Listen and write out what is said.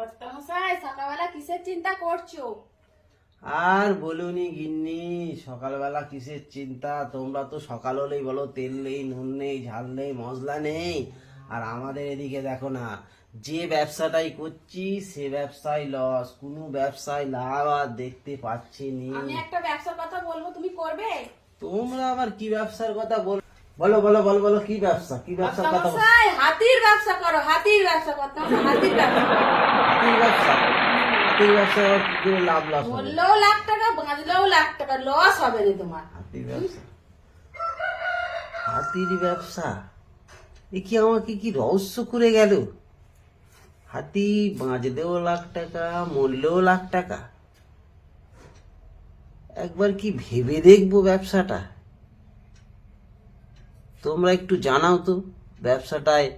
কর্তামশাই সকালবেলা কিসের চিন্তা করছো? আর বলুনি গিন্নি, সকালবেলা কিসের চিন্তা? তোমরা তো সকাল হলেই বলো তেল নেই, নুন নেই, ঝাল নেই, মশলা নেই। আর আমাদের এদিকে দেখো না, যে ব্যবসাটাই করছি সে ব্যবসায় লস, কোনো ব্যবসায় লাভ আর দেখতে পাচ্ছি নি। আমি একটা ব্যবসার কথা বলবো, তুমি করবে? তোমরা আবার কি ব্যবসার কথা বলো? বলো বলো বলো বলো, কি ব্যবসা, কি ব্যবসার কথা বলো? কর্তামশাই হাতির ব্যবসা করো, হাতির ব্যবসা কর্তামশাই, হাতির ব্যবসা। হাতির ব্যবসা? হাতির ব্যবসা আবার কি করে লাভ লস হবে? বললেও লাখ টাকা, বাঁচলেও লাখ টাকা, লস হবে না তোমার। হাতির ব্যবসা? হাতির ব্যবসা? এ কি আমাকে কি রহস্য করে গেল? হাতি বাঁচলেও লাখ টাকা, মরলেও লাখ টাকা। একবার কি ভেবে দেখবো ব্যবসাটা। তোমরা একটু জানাও তো ব্যবসাটায়